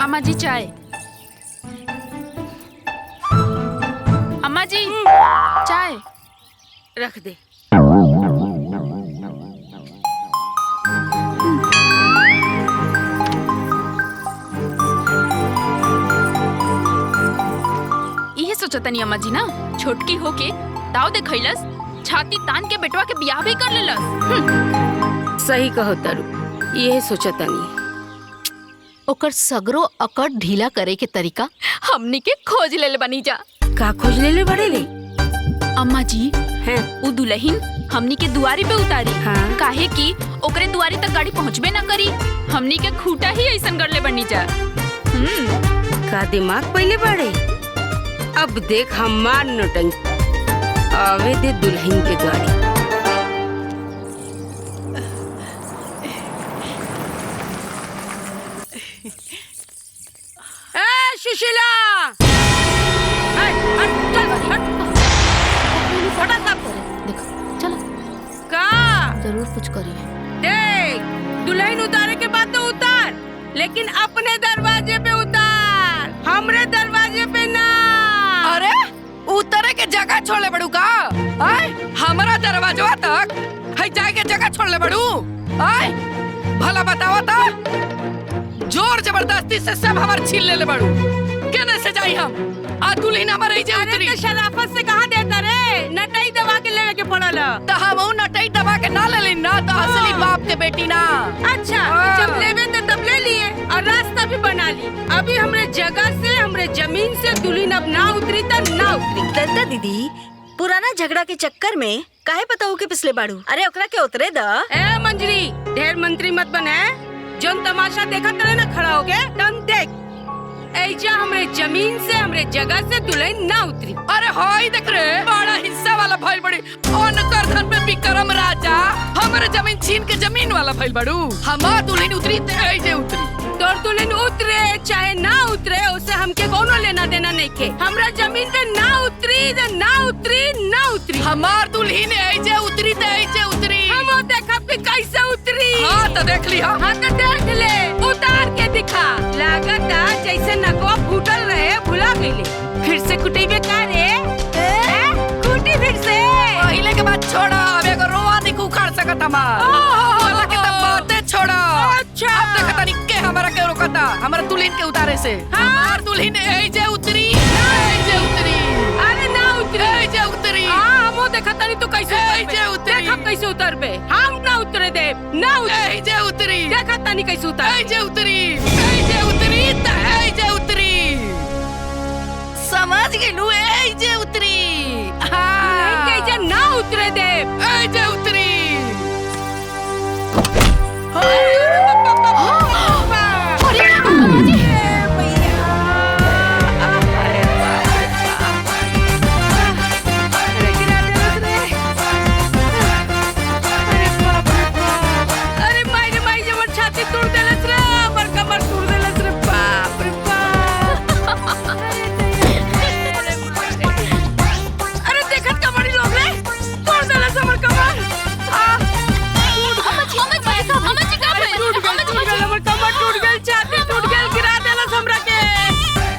अम्मा जी चाय। अम्मा जी चाय रख दे। यही सोचतनी अम्मा जी ना, छोटकी होके दाव दे खैलस, छाती तान के बेटवा के बियाह भी कर लेलस। सही कहो तारू, यही सोचतनी। ओकर सगरो अकड़ ढीला करे के तरीका हमनी के खोज ले बनी जा। का खोज ले बड़े रे? अम्मा जी हैं उ दुल्हन हमनी के दुआरी पे उतारी। हाँ। काहे कि ओकरे दुआरी तक गाड़ी पहुँचबे ना करी, हमनी के खूटा ही ऐसन कर ले बनी जा। का दिमाग पहले बड़े। अब देख हमार नौटंकी। आवे दे दुल्हन के गाड़ी। ए सुशीला, देखो चलो का जरूर कुछ करिए। देख, दुल्हन उतारे के बाद तो उतार, लेकिन अपने दरवाजे पे उतार, हमरे दरवाजे पे ना। अरे उतरे के जगह छोड़ले बड़ू का? आय हमारा दरवाजा तक है जाए के जगह छोड़ले बड़ू? आय भला बताओ तो, जोर जबरदस्ती से सब हमार छीन ले बड़ू। केने से जाई हम? आ दुल्हन हमारे जे उतरी। अरे शराफत से कहा देता रे, नटाई दबा के लेवे के पड़ल। तो हम ऊ नटाई दबा के ना ले ली ना, तो असली बाप के बेटी ना। अच्छा, जब लेवे तो तब ले लिए और रास्ता भी बना ली। अभी हमरे जगह से, हमरे जमीन से दुल्हन अब ना उतरी तो ना उतरी। दद्दा दीदी, पुराना झगड़ा के चक्कर में काहे पता हो के पिछले बाड़ू? अरे ओकरा के उतरे द। ए मंजरी, ढेर मंत्री मत बने। जोन तमाशा देखा तरे ना खड़ा हो के, तन देख। ऐजा हमरे जमीन से, हमरे जगह से दुल्हन ना उतरी। अरे हाय देख रे, बड़ा हिस्सा वाला भइल बड़ी। और करधन पे विक्रम राजा हमारे जमीन छीन के जमीन वाला भइल बड़ू। हमार दुल्हन उतरी ते ऐजे उतरी। तोर दुल्हन उतरे चाहे ना उतरे, उससे हमके कोनो लेना देना नहीं के। हमरा जमीन पे ना उतरी तो ना उतरी, ना उतरी। हमार दुल्हन ऐजे उतरी ते ऐजे उतरी। हम देखा कि कैसे उतरी। हाँ तो देख ली। हाँ तो देख ले, उतार के दिखा। लागता जैसे नकवा फूटल रहे, भुला गईले। फिर से कुटेबे का रे? कुटी फिर से। पहले के बात छोड़ा, अब एगो रोआ दिख उखाड़ सकत हमार। वाला के तब बातें छोड़ा। अच्छा। अब देखता नहीं के हमारा के रोकता, हमारा दुल्हन के उतारे से। हमार दुल्हन ऐजे उतरी, ऐजे उतरी। अरे ना उतरी, ऐजे उतरी। हाँ हम देखा तनी तो कैसे ऐजे उतरी। देखा कैसे उतरबे। हम ना उतरे दे, ना उतरी। ऐजे उतरी। देखा तनी कैसे उतर। ऐजे उतरी, ऐजे उतरी, त ऐजे उतरी। समझ गेलू, ऐजे उतरी। हाँ कैसे ना उतरे दे। ऐजे उतरी। अरे माई माई जबर छाती तोड़ देलस रे, हमर कमर तोड़ देलस रे। बाप रे बाप। अरे देखत कमरी लोग रे, तोड़ देलस हमर कमर। हमर कमर टूट गइल, छाती टूट गइल, गिरा देलस हमरा के।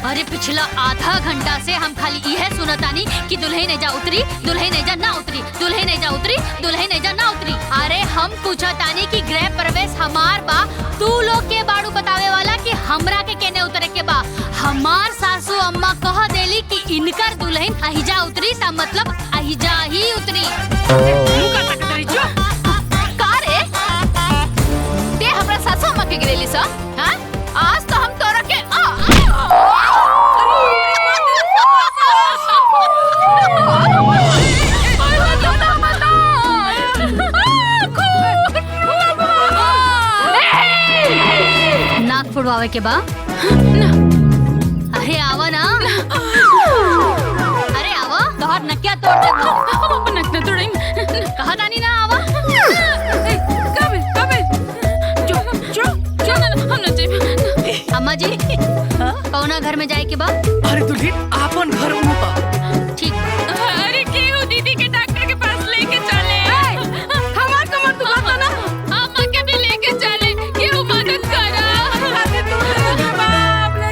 अरे पिछला आधा घंटा से हम खाली यह सुनतानी कि दुल्हन एजा उतरी, दुल्हन एजा ना उतरी, दुल्हन एजा उतरी, दुल्हन एजा ना उतरी। अरे हम पूछतानी कि गृह प्रवेश हमार बा, तू लोग के बाड़ू बतावे वाला कि हमरा के केने उतरे के बा। हमार सासू अम्मा कह देली कि इनकर दुल्हन अहिजा उतरी, ता मतलब अहिजा ही उतरी। मुंह का तकदरी जो का रे? ते हमरा सासू अम्मा के गिरेली सा? हां? आज तो हम तोरा के नाक फुड़वावे के बा? अरे आवा ना। अरे आवा, तोहर नकिया तोड़ दे। हम अपन नक न तोड़ें। कहा तानी ना आवा। हम न जाइब। अम्मा जी, कौना घर में जाए के बा? अरे दुल्हन आपन घर में बा। ठीक। अरे केहू दीदी के डॉक्टर के पास लेके चले। हमार कमर दुखाता ना। अम्मा के भी लेके चले, केहू मदद करा। छाती टूट गइल, बाप रे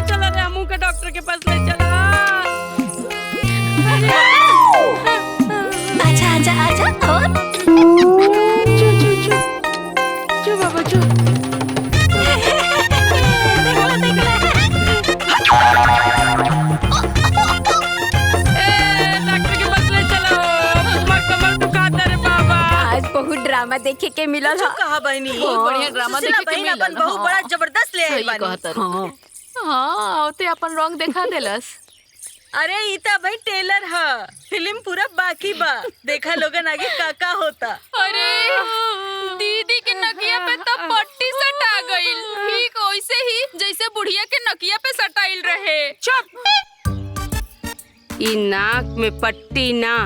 कुछ कहा बहनी। बहुत बढ़िया ड्रामा सुशीला देखे के बहन मिलल, अपन बहू हाँ। बड़ा जबरदस्त ले आई सही बानी। कहत रही। हाँ औते अपन रंग देखा देलस। अरे ई त भाई टेलर ह, फिल्म पूरा बाकी बा। देखा लोगन आगे का होता। अरे दीदी के नकिया पे तो पट्टी सटा गइल, ठीक वैसे ही जैसे बुढ़िया के नकिया पे सटाइल रहे। चुप। ई नाक में पट्टी ना,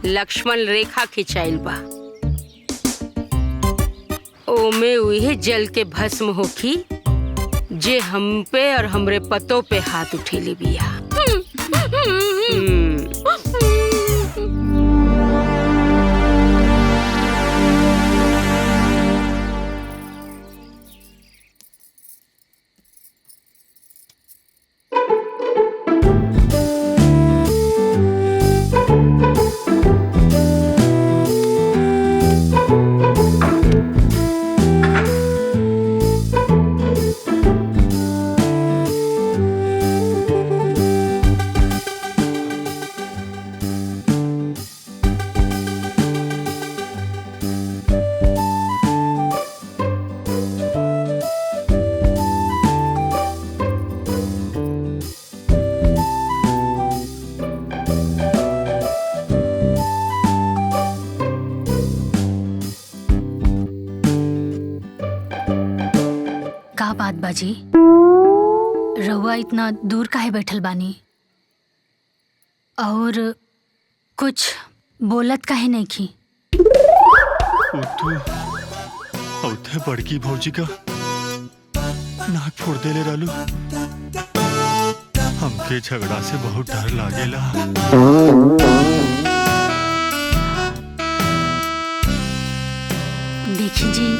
लक्ष्मण रेखा खिंचाइल बा। ओमे उहे जल के भस्म होखी जे हम पे और हमरे पतों पे हाथ उठेले बिया। का बात बाजी, रहुआ इतना दूर काहे बैठल बानी और कुछ बोलत काहे नहीं की? औथे बड़की भौजी का नाक फोड़ देले रहलू। हमके झगड़ा से बहुत डर लागेला। देखी जी,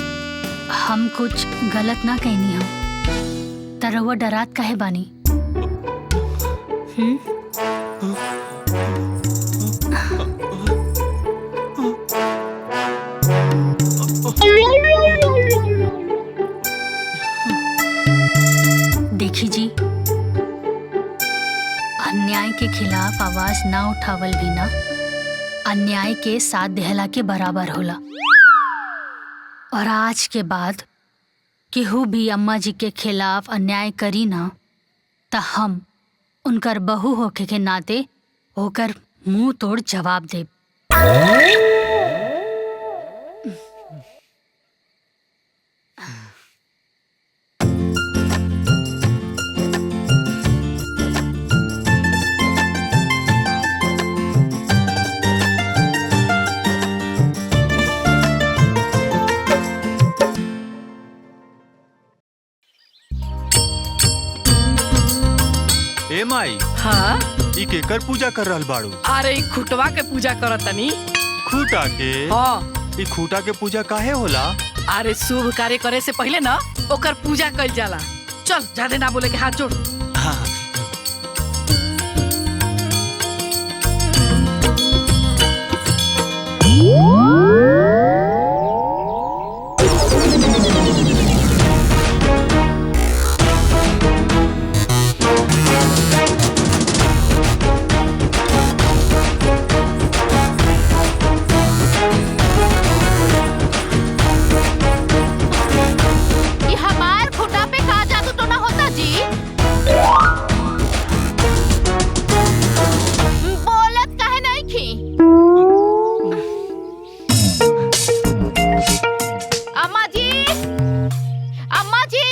हम कुछ गलत ना कहनी हम, त रहुआ डरात काहे बानी? देखी जी, अन्याय के खिलाफ आवाज ना उठावल भी ना अन्याय के साथ देहला के बराबर होला। और आज के बाद केहू भी अम्मा जी के खिलाफ अन्याय करी ना त हम उनकर बहू होके के नाते होकर मुंह तोड़ जवाब देब। ए माई, हाँ ई केकर पूजा कर रहल बाड़ू? अरे ई खुटवा के पूजा करतनी। खूटा के? हाँ। ई खूटा के पूजा काहे होला? अरे शुभ कार्य करे से पहले ना ओकर पूजा कइल जाला। चल ज्यादा ना बोले के हाथ जोड़। हाँ। ये हमार खुटा पे का जादू टोना होता जी? बोलत काहे नहीं खी? अम्मा जी, अम्मा जी,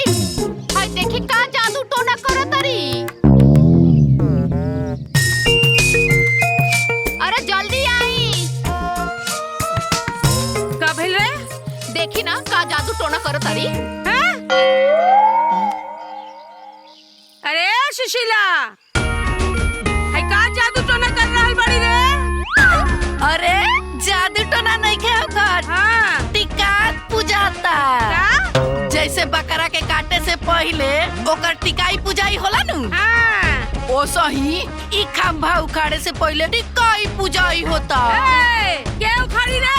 हाय देखी का जादू टोना करत तारी। अरे जल्दी आई। का भेल रे? देखी ना का जादू टोना करत तारी। हैं? अरे सुशीला, है का जादू टोना कर रहल बड़ी रे? अरे जादू टोना नहीं के ओकर। हाँ। टिका पूजाता। का? जैसे बकरा के काटे से पहले ओकर टिकाई पूजाई होला नु। हाँ। ओ सही ई खंभा उखाड़े से पहले टिकाई पूजाई होता। ए, क्या उखाड़ी रे?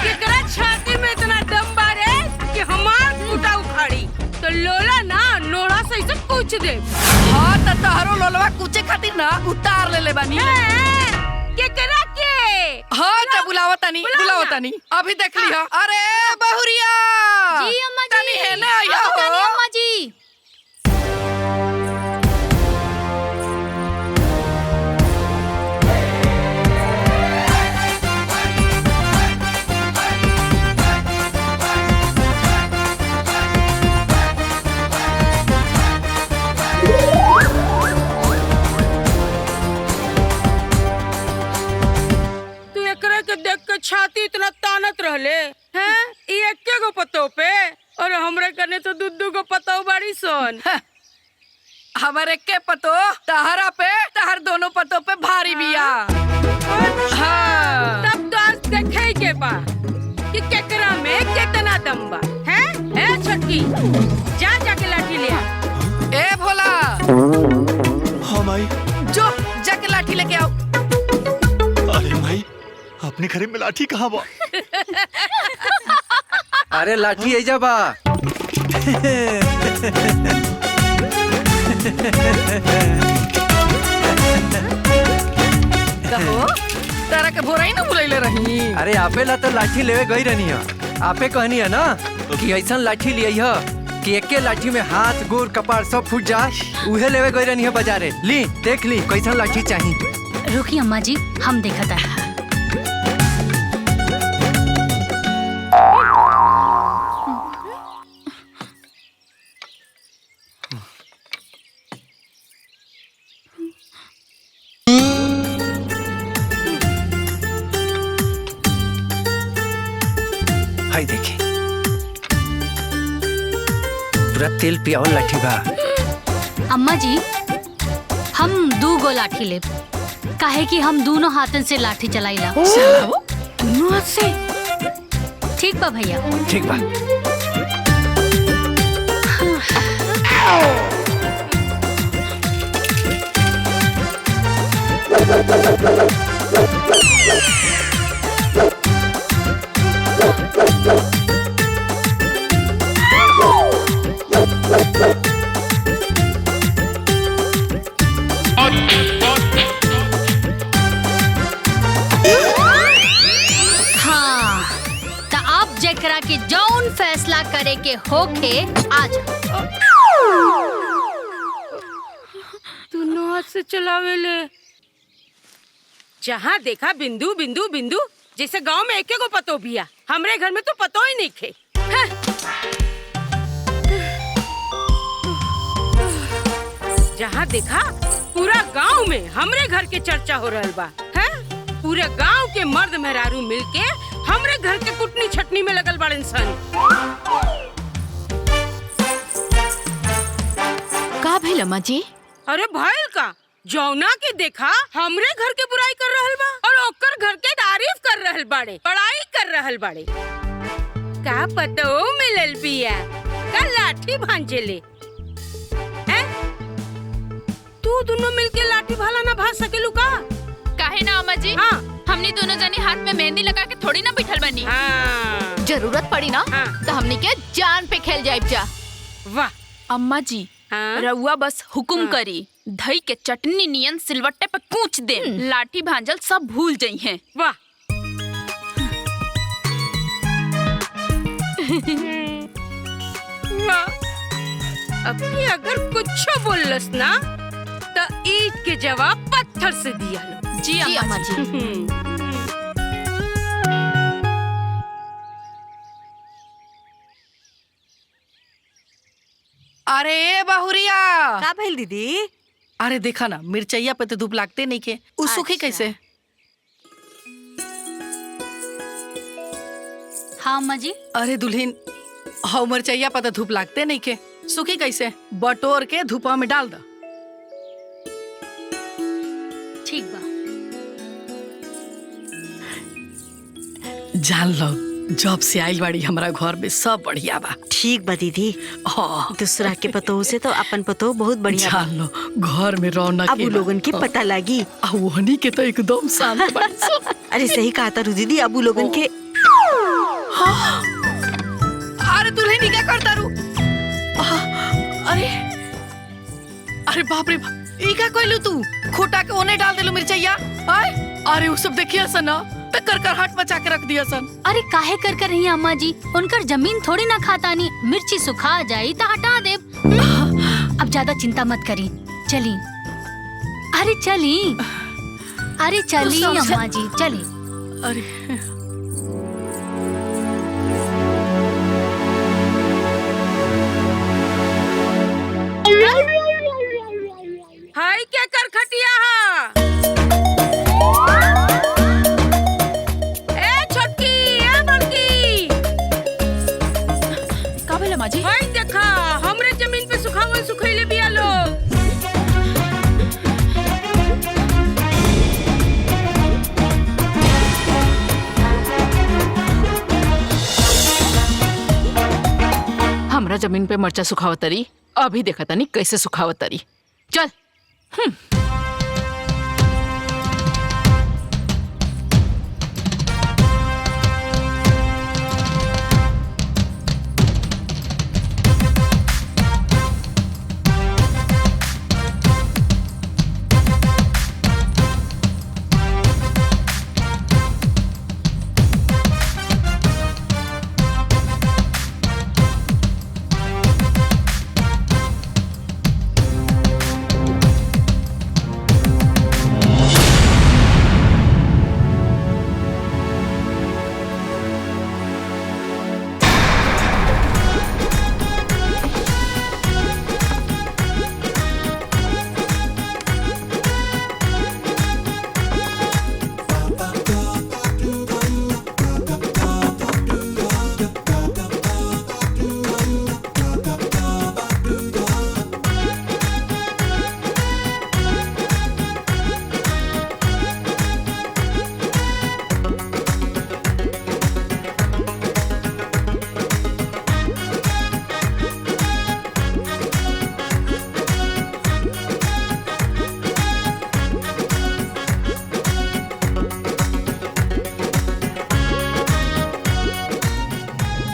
केकरा छाती में इतना दम बा रे कि हमार खूटा उखाड़ी? तो लोला ना नोड़ा से इसे कूच दे। हाँ त तहरो लोलवा कुचे खातिर ना उतार ले बानी। केकरा के? हाँ तो बुलावा तनी अभी देख लिया। अरे बहुरिया जी अम्मा जी। तनी है ना आया हाँ, तनी हो। अम्मा जी। तू एकरा के देख के छाती इतना तानत रहले हैं? ये एके गो पतो पे और हमरे कने तो दू गो पतो बाड़ी सोन। हमारे के पतो तहरा पे तहर दोनों पतो पे भारी बिया। हाँ तब तो आज देखे के बा कि केकरा में कितना दम बा हैं? ए छोटकी जा जाके लाठी ले आ। ए भोला हाँ माई। जो जाके लाठी लेके आओ। अरे माई अपने घरे में लाठी कहाँ बा? अरे लाठी ऐजा बा। कहो तारा के भोरा ही ना बुलैले रही। अरे आपे ला तो लाठी लेवे गई रहनी है। आपे कहनी है ना कि ऐसा लाठी लिया कि एके लाठी में हाथ गोर कपार सब फूट जाए। उहे लेवे गई रहनी है बाजारे। ली देख ली कैसा लाठी चाहिए। रुकी अम्मा जी, हम देखत है। हाय देखी पूरा तेल पियावल लाठी बा। अम्मा जी, हम 2 गो लाठी लेब, काहे कि हम दोनों हाथन से लाठी चलाइला। दोनों हाथ से? ठीक बा भैया। ठीक बा। हाँ, तो आप जेकरा के जौन फैसला करे के होके आज दोनों हाथ से चलावे ले। जहाँ देखा बिंदु बिंदु बिंदु, जैसे गांव में एके गो पतो बिया। हमरे घर में तो पतो ही नहीं खे। जहाँ देखा पूरा गांव में हमरे घर के चर्चा हो रहल बा। हैं? पूरे गांव के मर्द मेहरारू मिलके हमरे घर के कुटनी छटनी में लगल बाड़न सन। का भइल अम्मा जी? अरे भाईल का जौना के देखा हमरे घर के बुराई कर रहल बा और ओकर घर के तारीफ कर रहल बाड़े, बड़ाई कर रहल बाड़े। का पतो मिलल बिया का लाठी भांजेले हैं? तू दोनों मिलके लाठी भाला ना भाज सकेलू का? काहे ना अम्मा जी? हाँ हमनी दोनों जनी हाथ में मेहंदी लगा के थोड़ी ना बिठल बनी। हाँ जरूरत पड़ी ना हाँ। तो हमनी के जान पे खेल जाइब जा। वाह। अम्मा जी हाँ? रउआ बस हुकुम हाँ। करी, दही के चटनी नियन सिलवट्टे पे कूच दे, लाठी भांजल सब भूल जाई हैं। वाह। वाह। अभी अगर कुछ बोलस ना तो ईट के जवाब पत्थर से दिया लो। जी अम्मा जी। अरे ए बहुरिया का भइल दीदी? अरे देखा ना मिर्चैया पे तो धूप लागते नहीं के। उ सूखी अच्छा। कैसे? हाँ अम्मा जी। अरे दुल्हन हौ मिर्चैया पे तो धूप लागते नहीं के, सूखी कैसे? बटोर के धूपा में डाल द। ठीक बा। जान लो जब से आइल बाड़ी हमरा घर में सब बढ़िया बा। ठीक बा दीदी। हाँ दूसरा के पतोह से तो अपन पतोह बहुत बढ़िया बा। जान लो घर में रौनक अब उ लोगन के पता लागी। वहनी के तो एकदम शांत बाड़ी सब। अरे सही कहा तारू दीदी, अब उ लोगन के अरे दुल्हन क्या करता रू? अरे अरे बाप रे बाप, ई का कइलू तू? खोटा के ओने डाल देलू मिर्चैया। आय अरे वो सब देखिए सन ना, तो कर हाथ मचा के रख दिया सन। अरे काहे कर रही अम्मा जी, उनकर जमीन थोड़ी ना खाता नी, मिर्ची सुखा जाई तो हटा दे। अब ज्यादा चिंता मत करी, चली। अरे चली, अरे चली अम्मा जी, चली। अरे हाय क्या कर खटिया हा? ए छोटकी, ए बड़की, का भेल अम्मा जी? हाय देखा हमरे जमीन पे सुखावल सुखैले बिया लोग। हमरा जमीन पे मरचा सुखावतरी, अभी देखा तनी कैसे सुखावतरी। चल।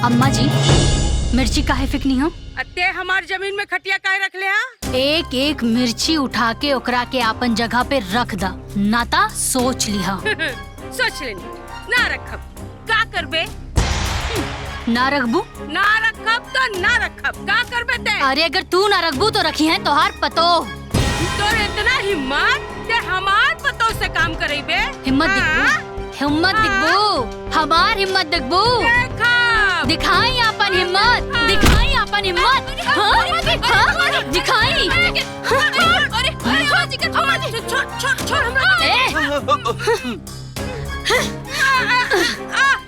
अम्मा जी, मिर्ची काहे फेंकनी हो? अत्ते हमार जमीन में खटिया काहे रख ले हा? एक एक मिर्ची उठा के ओकरा के आपन जगह पे रख दा, नाता सोच लिहा। सोच लेनी, ना रखब का करबे? ना रखबू? ना रखब तो ना रखब, का करबे ते? अरे अगर तू ना रखबू तो रखी है तोहार पतो। तोर इतना हिम्मत ते हमार पतो से काम करेबे? हिम्मत दिखबू, हिम्मत दिखबू, हमार हिम्मत दिखबू। देखा दिखाई अपन हिम्मत, दिखाई अपन हिम्मत। हाँ? हाँ? दिखाई।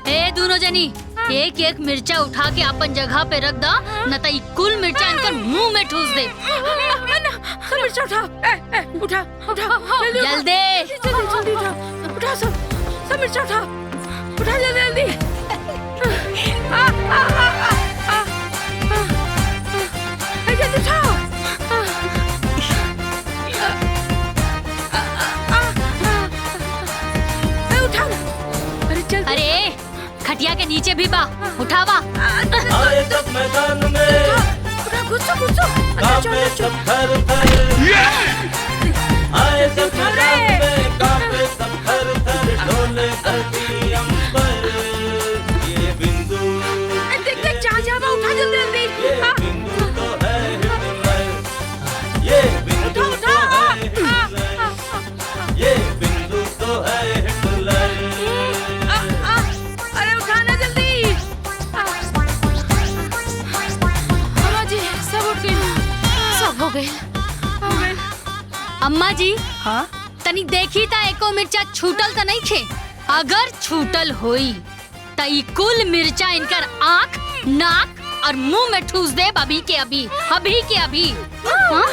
ए दोनों जनी, एक एक मिर्चा उठा के अपन जगह पे रख दा, न तो कुल मिर्चा इनकर मुंह में ठूस दे। सब मिर्चा उठा, उठा उठा जल्दी जल्दी उठा, उठा सब मिर्चा उठा, उठा जल्दी जल्दी। जल्दी उठाओ। उठाओ, अरे चल। अरे खटिया के नीचे भी बा, उठावा। आए सब मैदान में उठा, घुसो घुसो। कांपे सब थर थर, आए सब मैदान में कांपे सब थर थर, डोले धरती अंबर, ये बिंदु, देख देख जा जा, उठा जल्दी जल्दी। ये बिंदु तो है हिटलर, ये बिंदु तो है हिटलर, ये बिंदु तो है हिटलर। अरे उठाना जल्दी। अम्मा जी सब उठ गए, सब हो गए। अम्मा जी, हाँ तनी देखी ता एको मिर्चा छूटल त नहीं खे। अगर छूटल होई त ई कुल मिर्चा इनकर आँख, नाक और मुंह में ठूस दे, अभी के अभी, अभी के अभी। हाँ?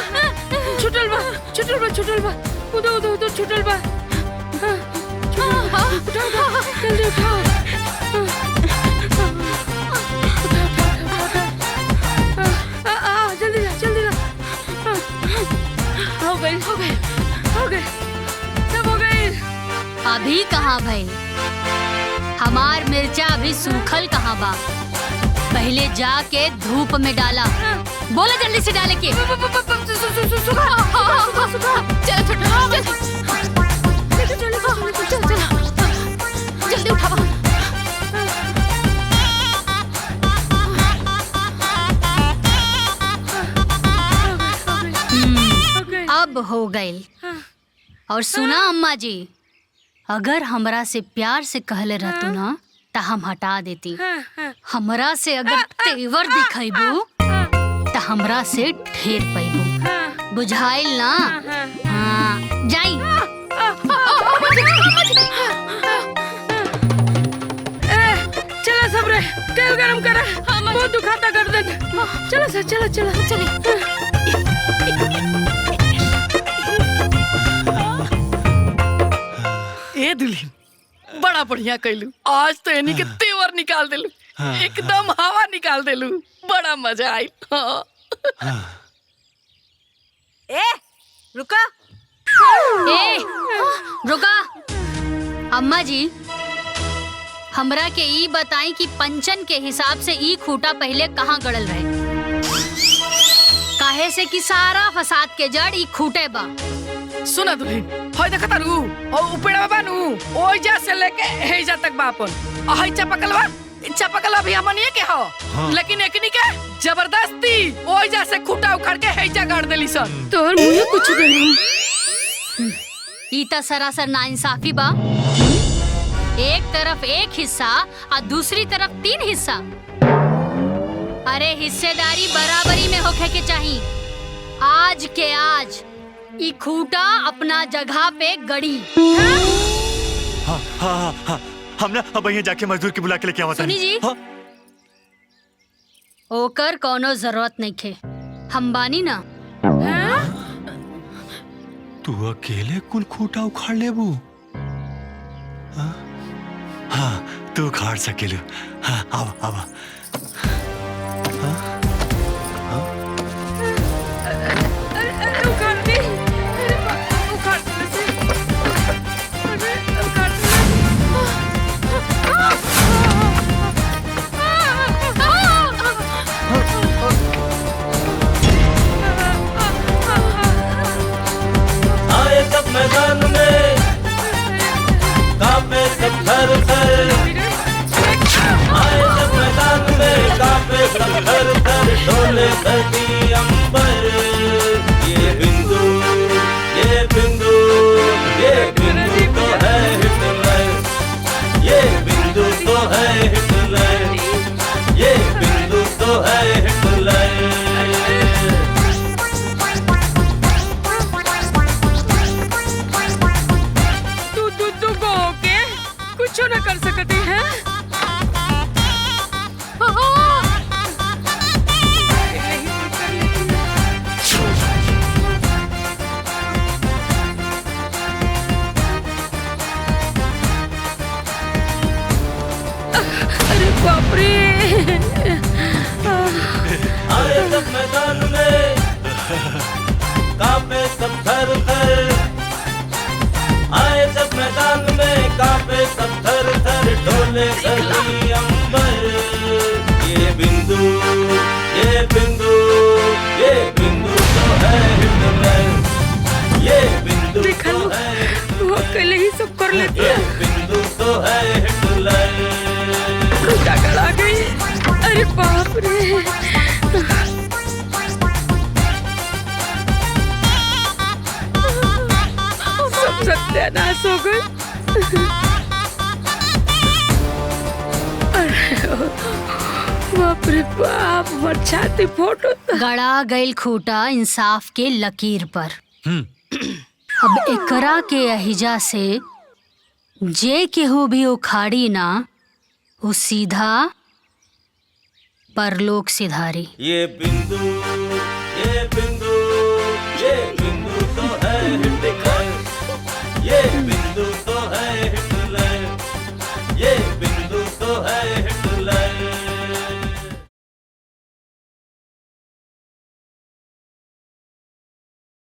छुटल बा, छुटल बा, छुटल बा, उधर उधर उधर छुटल बा। उठाओ, जल्दी उठाओ। जल्दी ला, जल्दी ला। हो गए, हो गए, हो गए, सब हो गए। अभी कहाँ भाई? हमार मिर्चा अभी सूखल कहाँ बा? पहले जाके धूप में डाला। बोला जल्दी से डाले के। सुखा, सुखा, सुखा। चलो छोटा, जल्दी उठावा। अब हो गई। और सुना अम्मा जी, अगर हमरा से प्यार से कहले रहतू ना तो हम हटा देती। हमरा से अगर तेवर दिखाइबू तो हमरा से ढेर पैबू, बुझाइल ना? हाँ जाई। चलो सब रे, तेल गरम कर, बहुत दुखाता गर्दन। चलो सर, चलो चलो चलिए। ए दुल्हन, बड़ा बढ़िया कैलू। आज तो यानी के तेवर निकाल देलू, एकदम हवा निकाल देलू। बड़ा मजा आई। ए रुका। ए रुका। अम्मा जी, हमरा के ई बताई कि पंचन के हिसाब से ई खूटा पहले कहाँ गड़ल रहे? काहे से कि सारा फसाद के जड़ ई खूटे बा। सुना दुल्हन, होय देखा तारू और उपेड़ा बानू ओइजा से लेके हेजा तक बापन हई चपकलवा भी हमनिए के हो। हाँ। लेकिन एकनी के जबरदस्ती ओइजा से खूटा उखाड़ के हेजा गाड़ देली सन। तोहर मुंह कुछ देली। ई त सरासर नाइंसाफी बा। एक तरफ एक हिस्सा और दूसरी तरफ 3 हिस्सा। अरे हिस्सेदारी बराबरी में होखे के चाहिए। आज के आज ई खूटा अपना जगह पे गड़ी। हाँ हाँ हाँ हाँ, हम ना अब यहाँ जाके मजदूर की बुला के लेके आवा। सुनी जी, हाँ? ओकर कोनो जरूरत नहीं खे, हम बानी ना। तू अकेले कुल खूटा उखाड़ लेबू? हाँ? हाँ तू उखाड़ सकेलू। हाँ आवा आवा। आए सब मैदान में कांपे सब थर थर। आए सब मैदान में कांपे सब थर थर। डोले धरती अंबर। ये बिंदु ये बिंदु ये बिंदु तो है हिटलर। ये बिंदु तो है हिटलर। ये बिंदु तो है हिटलर। कुछ न कर सकती है। अरे बाप रे। आए सब मैदान में कांपे सब थर थर। आए सब मैदान में कांपे सब थर थर। डोले धरती अंबर। ये बिंदु ये बिंदु ये बिंदु तो है हिटलर। ये बिंदु तो है वो अकेले ही सब कर लेती ये है। बिंदु तो है हिटलर। खूटा गड़ा गई। अरे बाप रे। सब सत्यानाश हो गए। बाप रे बाप, मर छाती फोटो। गड़ा गईल खूटा इंसाफ के लकीर पर। अब एकरा के अहिजा से जे केहू भी उखाड़ी ना, वो सीधा परलोक सिधारी। ये बिंदु ये बिंदु